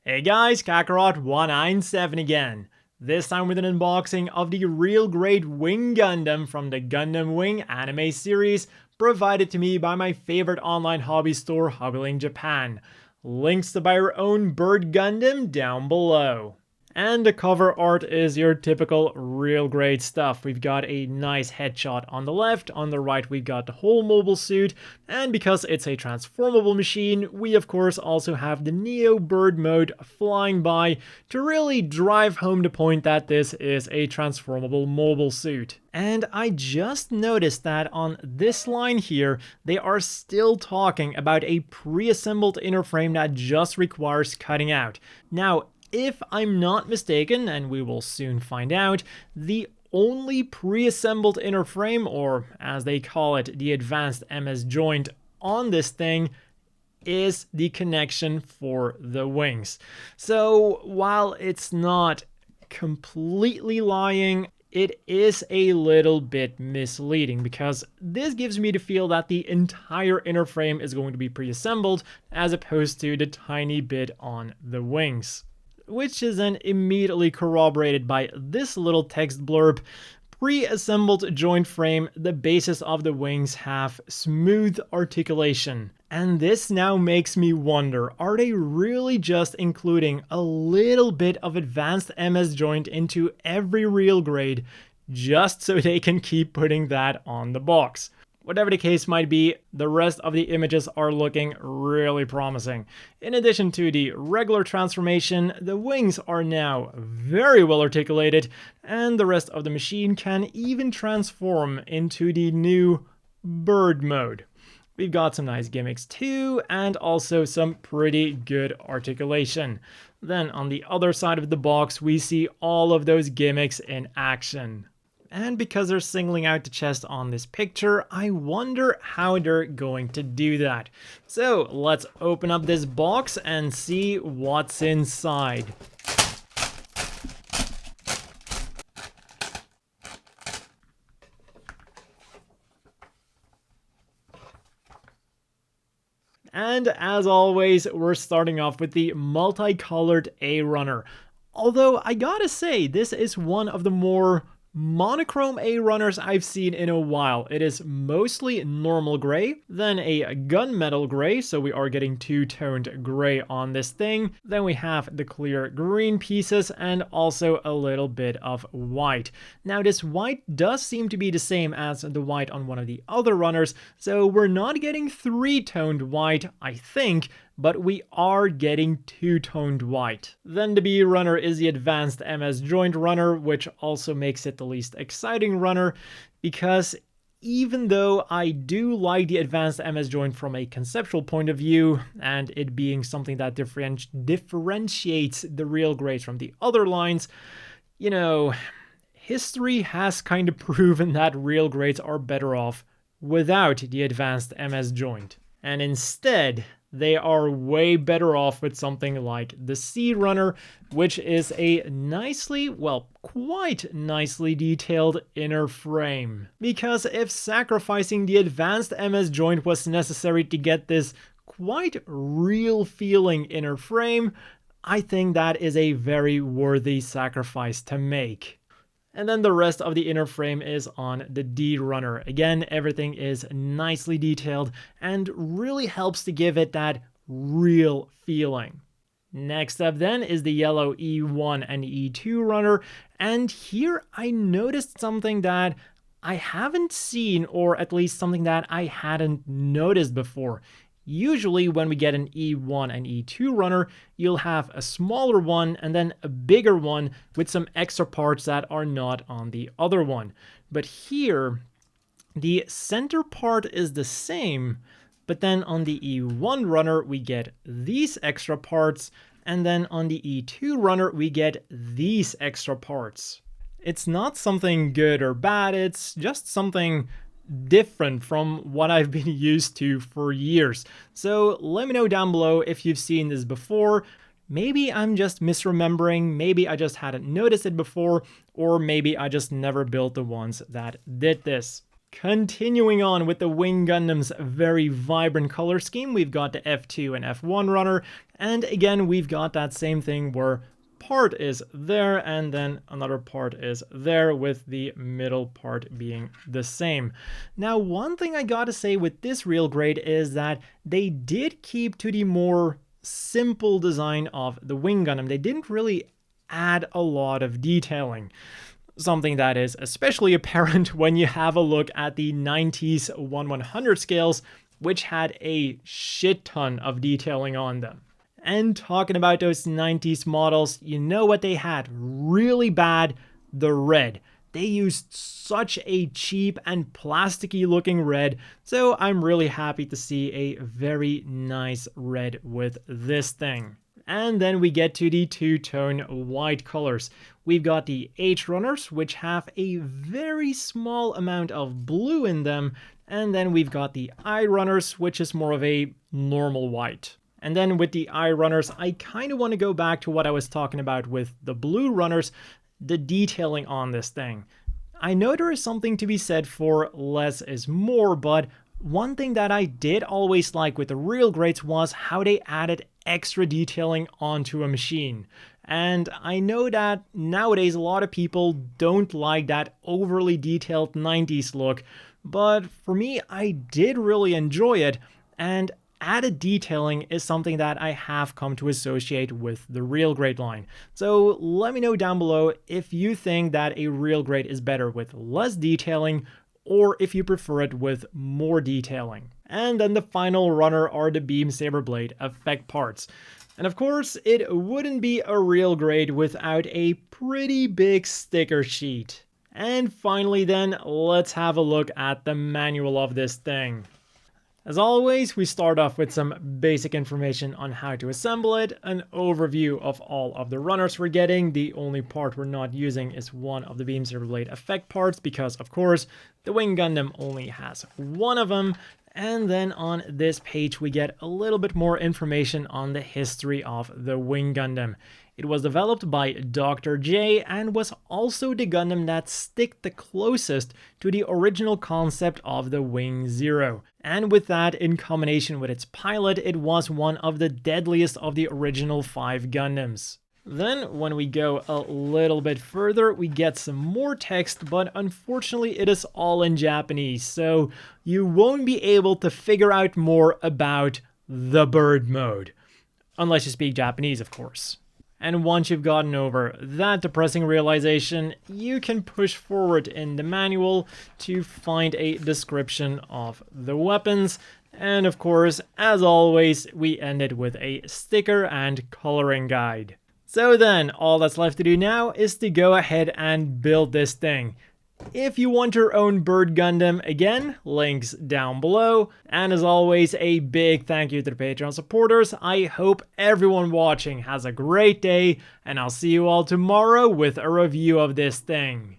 Hey guys, Kakarot197 again. This time with an unboxing of the real great Wing Gundam from the Gundam Wing anime series, provided to me by my favorite online hobby store, Hobbylink Japan. Links to buy your own Bird Gundam down below. And the cover art is your typical real great stuff. We've got a nice headshot on the left, on the right we've got the whole mobile suit, and because it's a transformable machine, we of course also have the Neo Bird mode flying by to really drive home the point that this is a transformable mobile suit. And I just noticed that on this line here, they are still talking about a pre-assembled inner frame that just requires cutting out. Now, if I'm not mistaken, and we will soon find out, the only pre-assembled inner frame, or as they call it, the advanced MS joint on this thing, is the connection for the wings. So while it's not completely lying, it is a little bit misleading because this gives me the feel that the entire inner frame is going to be pre-assembled as opposed to the tiny bit on the wings. Which is then immediately corroborated by this little text blurb. Pre-assembled joint frame, the bases of the wings have smooth articulation. And this now makes me wonder, are they really just including a little bit of advanced MS joint into every real grade just so they can keep putting that on the box? Whatever the case might be, the rest of the images are looking really promising. In addition to the regular transformation, the wings are now very well articulated, and the rest of the machine can even transform into the new bird mode. We've got some nice gimmicks too, and also some pretty good articulation. Then on the other side of the box, we see all of those gimmicks in action. And because they're singling out the chest on this picture, I wonder how they're going to do that. So let's open up this box and see what's inside. And as always, we're starting off with the multicolored A-Runner. Although I gotta say, this is one of the more monochrome A-Runners I've seen in a while. It is mostly normal gray, then a gunmetal gray, so we are getting two-toned gray on this thing. Then we have the clear green pieces and also a little bit of white. Now this white does seem to be the same as the white on one of the other runners, so we're not getting three-toned white, I think, but we are getting two-toned white. Then the B runner is the advanced MS joint runner, which also makes it the least exciting runner, because even though I do like the advanced MS joint from a conceptual point of view, and it being something that differentiates the real grades from the other lines, you know, history has kind of proven that real grades are better off without the advanced MS joint. And instead, they are way better off with something like the C runner, which is a nicely, well, quite nicely detailed inner frame. Because if sacrificing the advanced MS joint was necessary to get this quite real feeling inner frame, I think that is a very worthy sacrifice to make. And then the rest of the inner frame is on the D runner. Again, everything is nicely detailed and really helps to give it that real feeling. Next up then is the yellow E1 and E2 runner. And here I noticed something that I haven't seen, or at least something that I hadn't noticed before. Usually when we get an E1 and E2 runner, you'll have a smaller one and then a bigger one with some extra parts that are not on the other one. But here, the center part is the same, but then on the E1 runner, we get these extra parts, and then on the E2 runner, we get these extra parts. It's not something good or bad, it's just something different from what I've been used to for years. So let me know down below if you've seen this before. Maybe I'm just misremembering, maybe I just hadn't noticed it before, or maybe I just never built the ones that did this. Continuing on with the Wing Gundam's very vibrant color scheme, we've got the F2 and F1 runner, and again we've got that same thing where part is there and then another part is there, with the middle part being the same. Now, one thing I gotta say with this real grade is that they did keep to the more simple design of the Wing Gundam. They didn't really add a lot of detailing. Something that is especially apparent when you have a look at the 90s 1/100 scales, which had a shit ton of detailing on them. And talking about those 90s models, you know what they had really bad? The red. They used such a cheap and plasticky looking red, so I'm really happy to see a very nice red with this thing. And then we get to the two-tone white colors. We've got the H runners, which have a very small amount of blue in them, and then we've got the I runners, which is more of a normal white. And then with the I runners, I kind of want to go back to what I was talking about with the blue runners, the detailing on this thing. I know there is something to be said for less is more, but one thing that I did always like with the real grades was how they added extra detailing onto a machine. And I know that nowadays a lot of people don't like that overly detailed 90s look, but for me, I did really enjoy it, and added detailing is something that I have come to associate with the real grade line. So let me know down below if you think that a real grade is better with less detailing, or if you prefer it with more detailing. And then the final runner are the Beam Saber Blade effect parts. And of course, it wouldn't be a real grade without a pretty big sticker sheet. And finally then, let's have a look at the manual of this thing. As always, we start off with some basic information on how to assemble it, an overview of all of the runners we're getting. The only part we're not using is one of the Beam Saber Blade effect parts because, of course, the Wing Gundam only has one of them. And then on this page, we get a little bit more information on the history of the Wing Gundam. It was developed by Dr. J and was also the Gundam that stick the closest to the original concept of the Wing Zero. And with that, in combination with its pilot, it was one of the deadliest of the original 5 Gundams. Then, when we go a little bit further, we get some more text, but unfortunately it is all in Japanese, so you won't be able to figure out more about the bird mode. Unless you speak Japanese, of course. And once you've gotten over that depressing realization, you can push forward in the manual to find a description of the weapons. And of course, as always, we ended with a sticker and coloring guide. So then, all that's left to do now is to go ahead and build this thing. If you want your own Bird Gundam, again, links down below. And as always, a big thank you to the Patreon supporters. I hope everyone watching has a great day, and I'll see you all tomorrow with a review of this thing.